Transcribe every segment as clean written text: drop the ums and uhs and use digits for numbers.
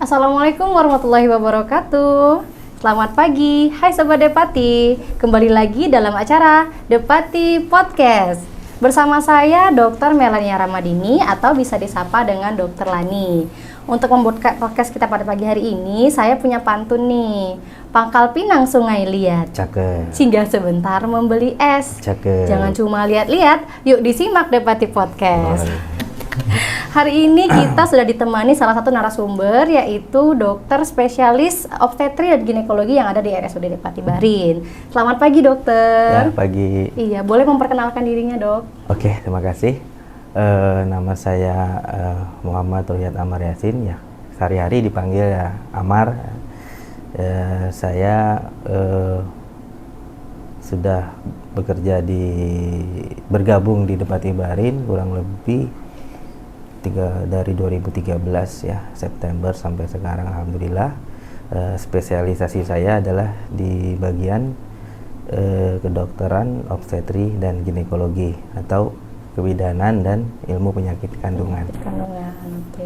Assalamualaikum warahmatullahi wabarakatuh. Selamat pagi, hai Sobat Depati. Kembali lagi dalam acara Depati Podcast. Bersama saya Dr. Melania Ramadini atau bisa disapa dengan Dr. Lani. Untuk membuat podcast kita pada pagi hari ini, saya punya pantun nih. Pangkal Pinang Sungai liat, Cakep. singgah sebentar membeli es. Cakep. Jangan cuma lihat-lihat, yuk disimak Depati Podcast. Hari ini kita sudah ditemani salah satu narasumber, yaitu dokter spesialis obstetri dan ginekologi yang ada di RSUD Depati Barin. Selamat pagi dokter. Ya, pagi. Iya, boleh memperkenalkan dirinya dok? Oke, terima kasih. Nama saya Muhammad Ruhyat Amar Yasin, ya. Sehari-hari dipanggil ya Amar. Saya sudah bergabung di Depati Barin kurang lebih dari 2013 ya, September sampai sekarang alhamdulillah. Spesialisasi saya adalah di bagian kedokteran obstetri dan ginekologi atau kebidanan dan ilmu penyakit kandungan. Oke.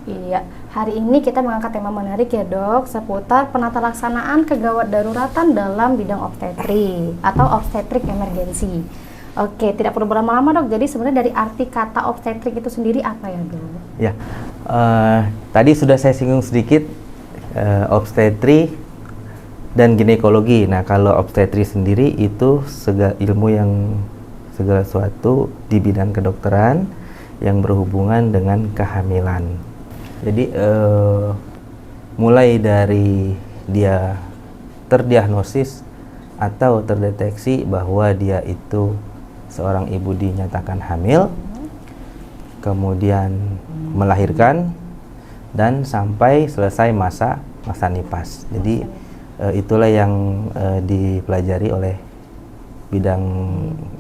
Iya, hari ini kita mengangkat tema menarik ya dok, seputar penata laksanaan kegawat daruratan dalam bidang obstetri atau obstetrik emergency. Oke, tidak perlu berlama-lama dok. Jadi sebenarnya dari arti kata obstetrik itu sendiri apa ya dok? Ya, tadi sudah saya singgung sedikit obstetri dan ginekologi. Nah, kalau obstetri sendiri itu segala sesuatu di bidang kedokteran yang berhubungan dengan kehamilan. Jadi mulai dari dia terdiagnosis atau terdeteksi bahwa dia itu seorang ibu dinyatakan hamil, kemudian melahirkan, dan sampai selesai masa nifas. Jadi itulah yang dipelajari oleh bidang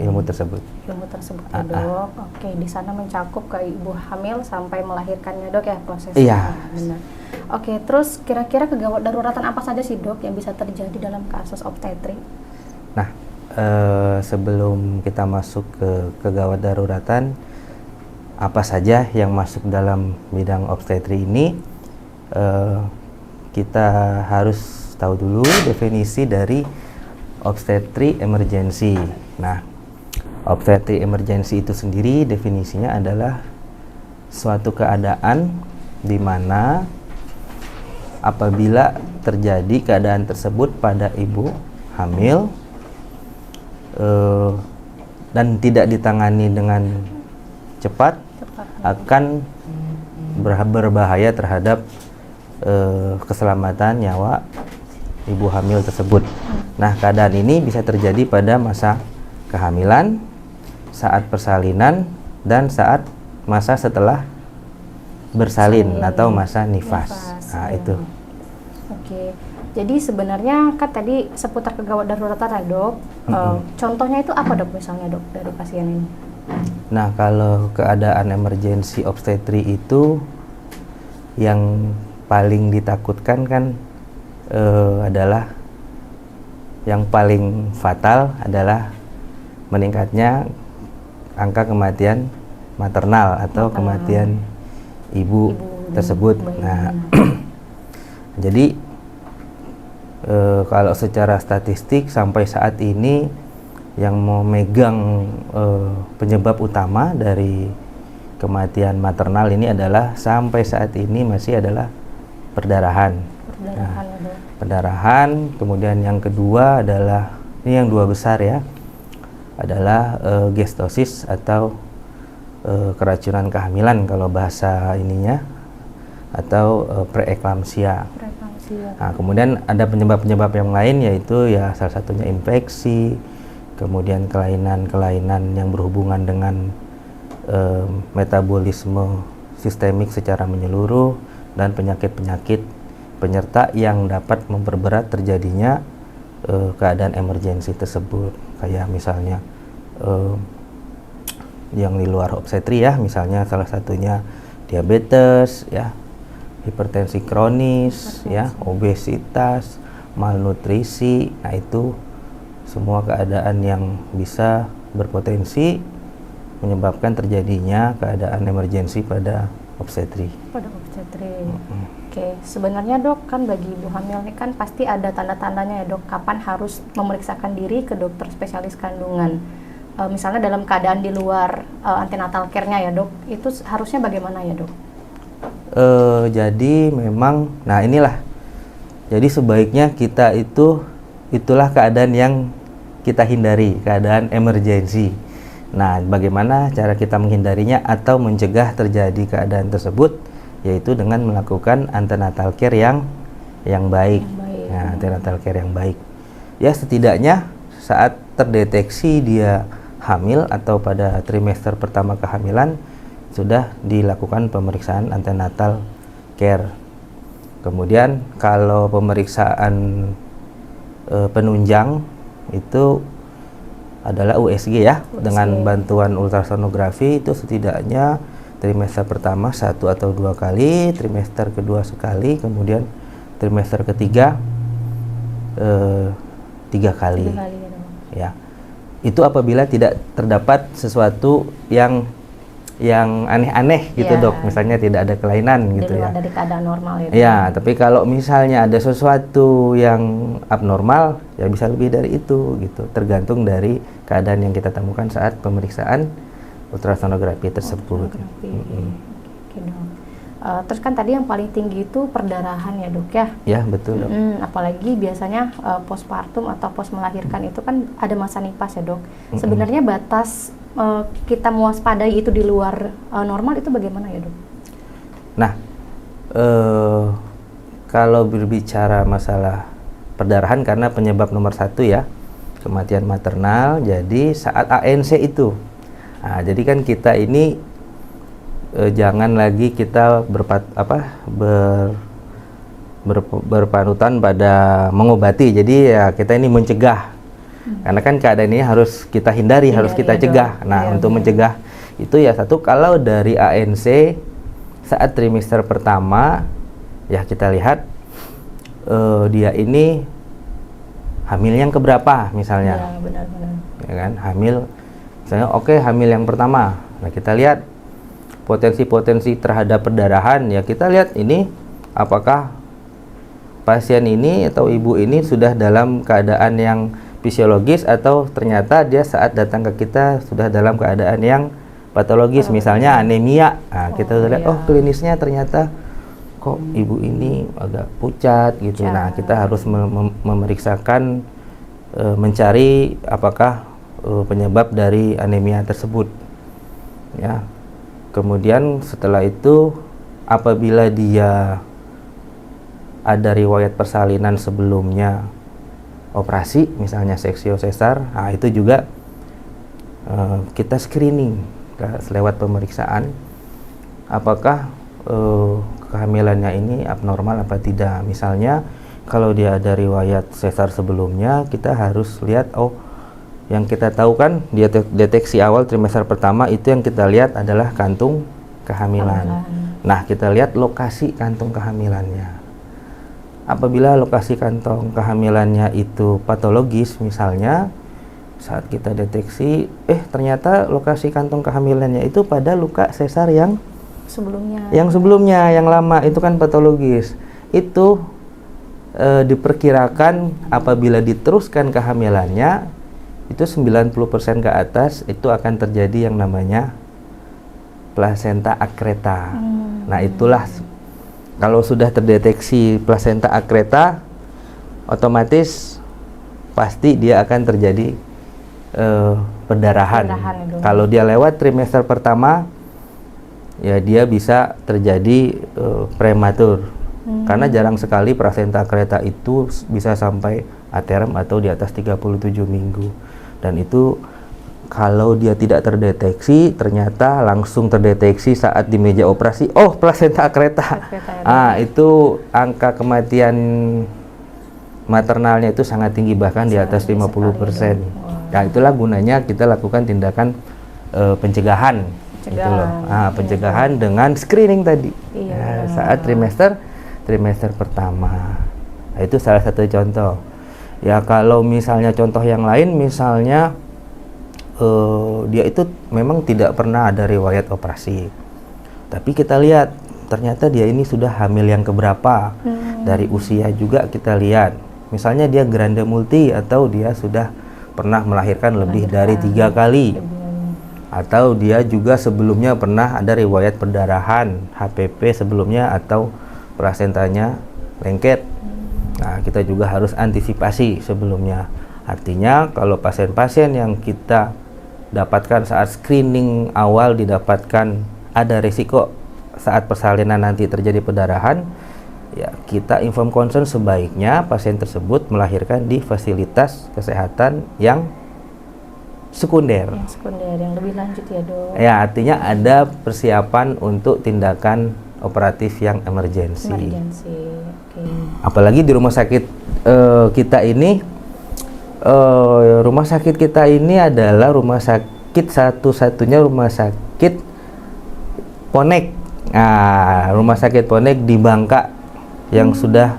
ilmu tersebut. Ilmu tersebut ya dok. Oke, di sana mencakup ke ibu hamil sampai melahirkannya dok ya prosesnya. Iya. Benar. Oke, terus kira-kira kegawat daruratan apa saja sih dok yang bisa terjadi dalam kasus obstetri? Nah, sebelum kita masuk ke kegawat daruratan, apa saja yang masuk dalam bidang obstetri ini, kita harus tahu dulu definisi dari obstetri emergency. Nah, obstetri emergency itu sendiri definisinya adalah suatu keadaan di mana apabila terjadi keadaan tersebut pada ibu hamil dan tidak ditangani dengan cepat akan berbahaya terhadap keselamatan nyawa ibu hamil tersebut. Nah, keadaan ini bisa terjadi pada masa kehamilan, saat persalinan, dan saat masa setelah bersalin atau masa nifas. Nah, itu. Oke. Jadi sebenarnya kan tadi seputar kegawat daruratan ya dok. Contohnya itu apa dok misalnya dok dari pasien ini? Nah, kalau keadaan emergensi obstetri itu yang paling ditakutkan kan adalah yang paling fatal adalah meningkatnya angka kematian maternal atau kematian ibu tersebut. Nah, jadi kalau secara statistik sampai saat ini yang memegang penyebab utama dari kematian maternal ini adalah sampai saat ini masih adalah perdarahan. Perdarahan, kemudian yang kedua adalah, ini yang dua besar ya, adalah gestosis atau keracunan kehamilan kalau bahasa ininya, atau preeklamsia. Nah, kemudian ada penyebab-penyebab yang lain, yaitu ya salah satunya infeksi, kemudian kelainan-kelainan yang berhubungan dengan metabolisme sistemik secara menyeluruh, dan penyakit-penyakit penyerta yang dapat memperberat terjadinya keadaan emergensi tersebut, kayak misalnya yang di luar obstetri ya, misalnya salah satunya diabetes ya, hipertensi kronis ya, obesitas, malnutrisi. Nah, itu semua keadaan yang bisa berpotensi menyebabkan terjadinya keadaan emergensi pada obstetri. Pada obstetri. Oke, sebenarnya dok, kan bagi ibu hamil ini kan pasti ada tanda-tandanya ya dok, kapan harus memeriksakan diri ke dokter spesialis kandungan. Misalnya dalam keadaan di luar antenatal care-nya ya dok, itu harusnya bagaimana ya dok? Jadi memang, nah inilah, jadi sebaiknya kita itulah keadaan yang kita hindari, keadaan emergensi. Nah, bagaimana cara kita menghindarinya atau mencegah terjadi keadaan tersebut? Yaitu dengan melakukan antenatal care yang baik. Nah, antenatal care yang baik. Ya, setidaknya saat terdeteksi dia hamil atau pada trimester pertama kehamilan sudah dilakukan pemeriksaan antenatal care. Kemudian kalau pemeriksaan penunjang itu adalah USG ya, dengan bantuan ultrasonografi itu setidaknya trimester pertama 1 atau 2 kali, trimester kedua sekali, kemudian trimester ketiga 3 kali. 3 kali Ya. Itu apabila tidak terdapat sesuatu yang aneh-aneh gitu dok, misalnya tidak ada kelainan gitu ya. Dari keadaan normal ya. Ya, tapi kalau misalnya ada sesuatu yang abnormal, ya bisa lebih dari itu gitu, tergantung dari keadaan yang kita temukan saat pemeriksaan ultrasonografi tersebut. Oke, dok. Terus kan tadi yang paling tinggi itu perdarahan ya dok ya? Ya betul dok. Apalagi biasanya postpartum atau post melahirkan itu kan ada masa nipas ya dok. Sebenarnya batas kita mewaspadai itu di luar normal itu bagaimana ya dok? Nah, kalau berbicara masalah perdarahan karena penyebab nomor 1 ya, kematian maternal, jadi saat ANC itu. Nah, jadi kan kita ini jangan lagi kita berpanutan pada mengobati. Jadi ya kita ini mencegah. Karena kan keadaan ini harus kita hindari, harus kita cegah. Nah, untuk mencegah itu ya satu, kalau dari ANC saat trimester pertama ya kita lihat dia ini hamil yang keberapa misalnya. Iya, benar-benar. Ya kan, hamil misalnya hamil yang pertama. Nah, kita lihat potensi-potensi terhadap perdarahan, ya kita lihat ini apakah pasien ini atau ibu ini sudah dalam keadaan yang fisiologis atau ternyata dia saat datang ke kita sudah dalam keadaan yang patologis, misalnya anemia. Nah, kita lihat klinisnya ternyata kok ibu ini agak pucat gitu. Nah, kita harus memeriksakan, mencari apakah penyebab dari anemia tersebut. Ya. Kemudian setelah itu apabila dia ada riwayat persalinan sebelumnya operasi, misalnya seksio sesar, nah itu juga kita screening lewat pemeriksaan apakah kehamilannya ini abnormal apa tidak. Misalnya kalau dia ada riwayat sesar sebelumnya, kita harus lihat yang kita tahu kan deteksi awal trimester pertama itu yang kita lihat adalah kantung kehamilan. Nah, kita lihat lokasi kantung kehamilannya. Apabila lokasi kantong kehamilannya itu patologis, misalnya saat kita deteksi, ternyata lokasi kantong kehamilannya itu pada luka sesar yang sebelumnya, yang lama, itu kan patologis. Itu diperkirakan apabila diteruskan kehamilannya, itu 90% ke atas itu akan terjadi yang namanya plasenta akreta. Nah, itulah kalau sudah terdeteksi plasenta akreta, otomatis pasti dia akan terjadi perdarahan. Kalau dia lewat trimester pertama, ya dia bisa terjadi prematur. Karena jarang sekali plasenta akreta itu bisa sampai aterem atau di atas 37 minggu. Dan itu kalau dia tidak terdeteksi, ternyata langsung terdeteksi saat di meja operasi, plasenta akreta. Itu angka kematian maternalnya itu sangat tinggi, bahkan di atas 50%. Nah, itulah gunanya kita lakukan tindakan pencegahan. Gitu loh. Pencegahan dengan screening tadi. Saat trimester pertama. Nah, itu salah satu contoh. Ya, kalau misalnya contoh yang lain, misalnya dia itu memang tidak pernah ada riwayat operasi. Tapi kita lihat ternyata dia ini sudah hamil yang keberapa. Dari usia juga kita lihat. Misalnya dia grande multi atau dia sudah pernah melahirkan lebih dari 3 kali. Atau dia juga sebelumnya pernah ada riwayat perdarahan, HPP sebelumnya atau plasentanya lengket. Nah, kita juga harus antisipasi sebelumnya. Artinya kalau pasien-pasien yang kita dapatkan saat screening awal didapatkan ada risiko saat persalinan nanti terjadi perdarahan, ya kita inform concern sebaiknya pasien tersebut melahirkan di fasilitas kesehatan yang sekunder. Yang sekunder, yang lebih lanjut ya dok. Ya, artinya ada persiapan untuk tindakan operatif yang emergensi. Apalagi di rumah sakit kita ini, rumah sakit kita ini adalah rumah sakit satu-satunya rumah sakit Ponek. Nah, rumah sakit Ponek di Bangka yang sudah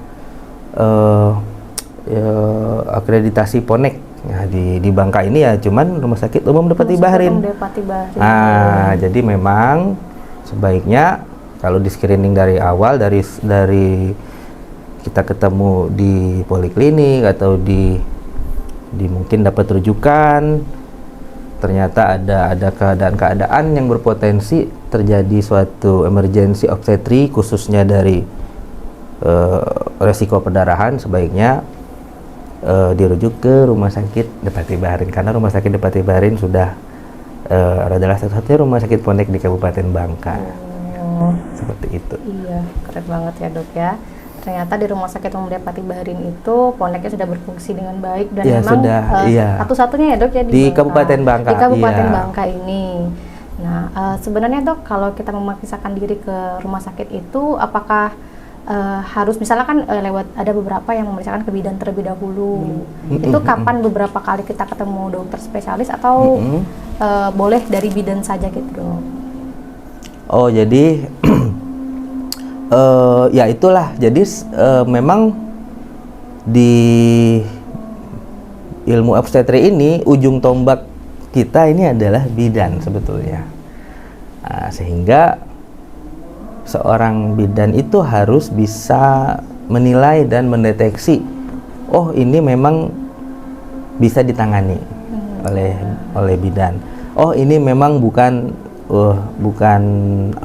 akreditasi Ponek. Nah, di Bangka ini ya cuman rumah sakit umum Depati Bahrin. Jadi memang sebaiknya kalau di screening dari awal dari kita ketemu di poliklinik atau di mungkin dapat rujukan, ternyata ada keadaan-keadaan yang berpotensi terjadi suatu emergency obstetri khususnya dari resiko perdarahan, sebaiknya dirujuk ke rumah sakit Depati Bahrin, karena rumah sakit Depati Bahrin sudah adalah satu-satunya rumah sakit Ponek di Kabupaten Bangka. Seperti itu. Iya, keren banget ya dok ya. Ternyata di rumah sakit umum Depati Bahrin itu Poneknya sudah berfungsi dengan baik dan ya, memang sudah, satu-satunya ya dok ya di Kabupaten Bangka. Di Kabupaten Bangka ini. Nah, sebenarnya dok, kalau kita memaksakan diri ke rumah sakit itu, apakah harus misalnya kan lewat ada beberapa yang memeriksakan ke bidan terlebih dahulu. Itu kapan beberapa kali kita ketemu dokter spesialis atau boleh dari bidan saja gitu dok? Oh, jadi ya itulah. Jadi memang di ilmu obstetri ini ujung tombak kita ini adalah bidan sebetulnya. Nah, sehingga seorang bidan itu harus bisa menilai dan mendeteksi, oh ini memang bisa ditangani oleh bidan. Oh ini memang bukan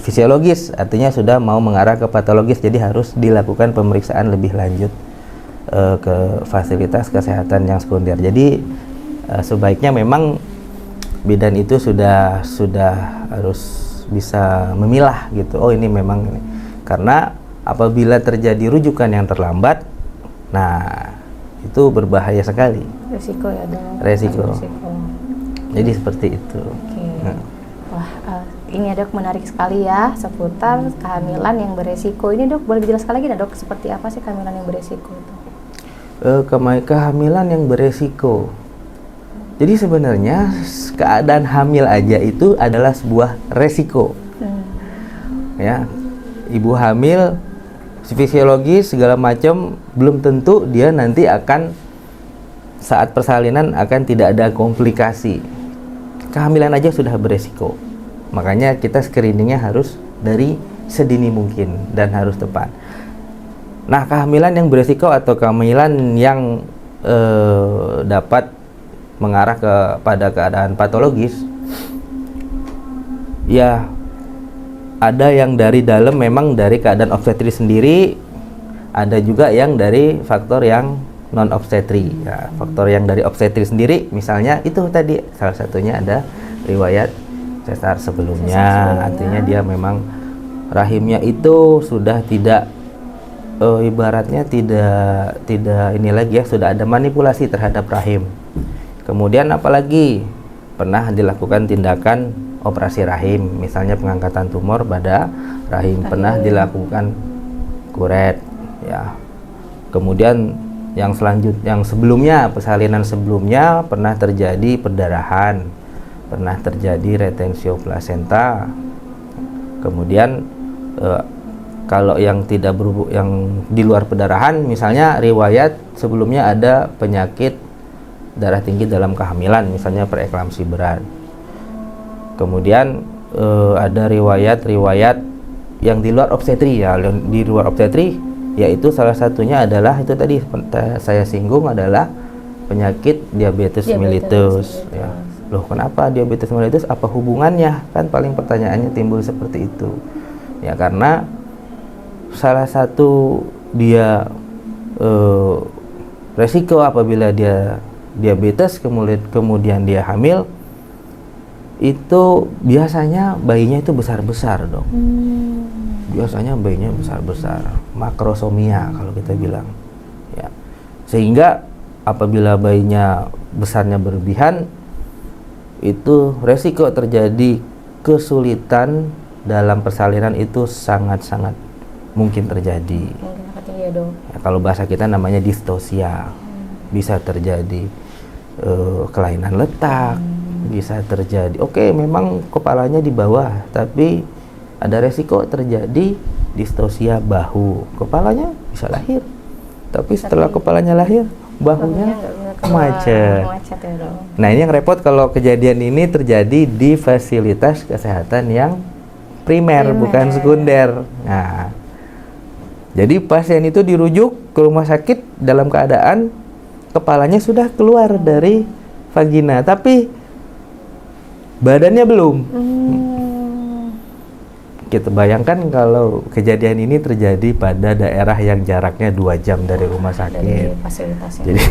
fisiologis, artinya sudah mau mengarah ke patologis, jadi harus dilakukan pemeriksaan lebih lanjut ke fasilitas kesehatan yang sekunder. Jadi sebaiknya memang bidan itu sudah harus bisa memilah gitu. Oh ini memang ini. Karena apabila terjadi rujukan yang terlambat, nah itu berbahaya sekali. Resiko ya dok. Resiko. Jadi seperti itu. Oke. Wah, ini ya dok, menarik sekali ya seputar kehamilan yang beresiko. Ini dok, boleh dijelaskan lagi dok, seperti apa sih kehamilan yang beresiko itu? Kehamilan yang beresiko. Jadi sebenarnya keadaan hamil aja itu adalah sebuah resiko. Ya, ibu hamil fisiologis segala macam belum tentu dia nanti akan saat persalinan akan tidak ada komplikasi. Kehamilan aja sudah beresiko. Makanya kita screeningnya harus dari sedini mungkin dan harus tepat. Nah, kehamilan yang beresiko atau kehamilan yang dapat mengarah kepada keadaan patologis, ya ada yang dari dalam memang dari keadaan obstetri sendiri, ada juga yang dari faktor yang non obstetri. Ya, faktor yang dari obstetri sendiri misalnya itu tadi salah satunya ada riwayat sesar sebelumnya. Artinya dia memang rahimnya itu sudah tidak ibaratnya tidak ini lagi ya, sudah ada manipulasi terhadap rahim. Kemudian apalagi pernah dilakukan tindakan operasi rahim, misalnya pengangkatan tumor pada rahim, pernah dilakukan kuret ya. Kemudian yang sebelumnya, persalinan sebelumnya pernah terjadi perdarahan, pernah terjadi retensio plasenta. Kemudian kalau yang tidak yang di luar perdarahan, misalnya riwayat sebelumnya ada penyakit darah tinggi dalam kehamilan, misalnya preeklamsi berat. Kemudian ada riwayat-riwayat yang di luar obstetri ya, di luar obstetri, yaitu salah satunya adalah itu tadi saya singgung adalah penyakit diabetes mellitus. Ya. Loh, kenapa diabetes mellitus? Apa hubungannya? Kan paling pertanyaannya timbul seperti itu. Ya, karena salah satu dia resiko apabila dia diabetes kemudian dia hamil, itu biasanya bayinya itu besar-besar dong. Biasanya bayinya besar-besar, makrosomia kalau kita bilang. Ya. Sehingga apabila bayinya besarnya berlebihan, itu resiko terjadi kesulitan dalam persalinan itu sangat-sangat mungkin terjadi. Ya, kalau bahasa kita namanya distosia. Bisa terjadi kelainan letak, bisa terjadi memang kepalanya di bawah, tapi ada resiko terjadi distosia bahu. Kepalanya bisa lahir, tapi setelah kepalanya lahir, bahunya macet. Ya, nah, ini yang repot kalau kejadian ini terjadi di fasilitas kesehatan yang primer. Bukan sekunder. Nah, jadi pasien itu dirujuk ke rumah sakit dalam keadaan kepalanya sudah keluar dari vagina, tapi badannya belum. Kita bayangkan kalau kejadian ini terjadi pada daerah yang jaraknya 2 jam dari rumah sakit. Dari fasilitasnya. Jadi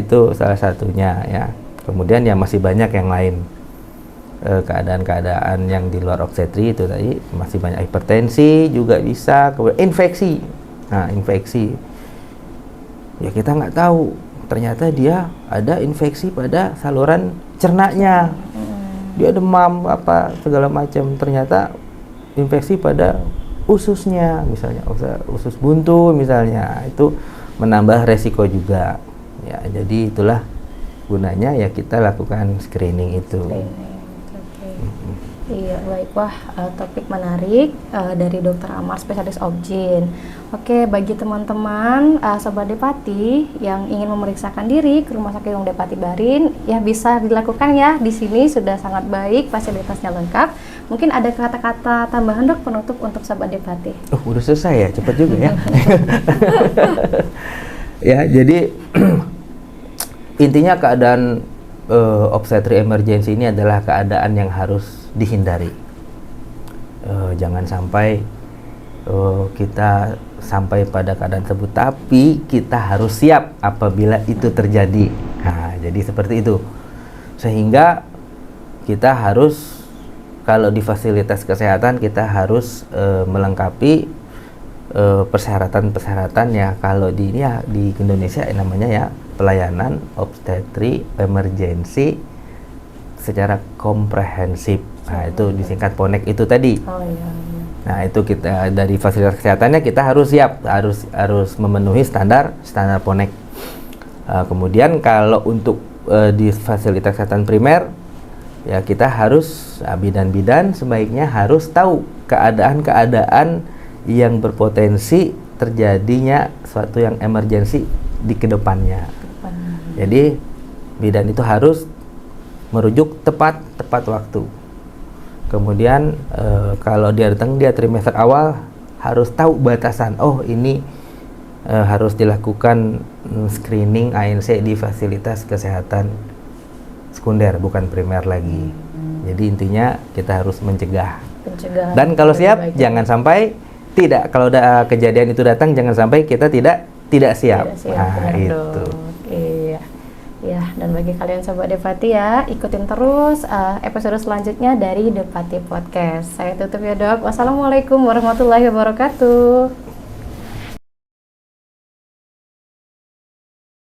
itu salah satunya ya. Kemudian ya masih banyak yang lain. Keadaan-keadaan yang di luar obstetri itu tadi masih banyak, hipertensi juga bisa, kemudian infeksi. Nah, infeksi ya kita nggak tahu, ternyata dia ada infeksi pada saluran cernanya, dia demam apa segala macam, ternyata infeksi pada ususnya, misalnya usus buntu misalnya, itu menambah resiko juga ya. Jadi itulah gunanya ya kita lakukan screening itu. Iya, baik. Wah, topik menarik dari Dr. Amar, spesialis obgyn. Oke, bagi teman-teman Sobat Depati yang ingin memeriksakan diri ke Rumah Sakit Umum Depati Barin, ya bisa dilakukan ya. Di sini sudah sangat baik, fasilitasnya lengkap. Mungkin ada kata-kata tambahan Dok penutup untuk Sobat Depati. Udah selesai ya, cepat juga ya. Ya, jadi intinya keadaan obstetri emergency ini adalah keadaan yang harus dihindari. Jangan sampai kita sampai pada keadaan tersebut, tapi kita harus siap apabila itu terjadi. Nah, jadi seperti itu. Sehingga kita harus, kalau di fasilitas kesehatan kita harus melengkapi persyaratan-persyaratan ya. Kalau di Indonesia namanya ya pelayanan obstetri emergency secara komprehensif. Nah, itu disingkat PONEK itu tadi. Nah, itu kita dari fasilitas kesehatannya kita harus siap, harus memenuhi standar PONEK. Kemudian kalau untuk di fasilitas kesehatan primer ya kita harus bidan-bidan sebaiknya harus tahu keadaan-keadaan yang berpotensi terjadinya suatu yang emergensi di kedepannya. Jadi bidan itu harus merujuk tepat waktu. Kemudian kalau dia datang dia trimester awal harus tahu batasan. Oh, ini harus dilakukan screening ANC di fasilitas kesehatan sekunder, bukan primer lagi. Jadi intinya kita harus mencegah. Dan kalau siap jangan sampai tidak. Kalau kejadian itu datang jangan sampai kita tidak siap. Nah, itu. Ya, dan bagi kalian Sobat Depati ya, ikutin terus episode selanjutnya dari Depati Podcast. Saya tutup ya Dok. Wassalamualaikum warahmatullahi wabarakatuh.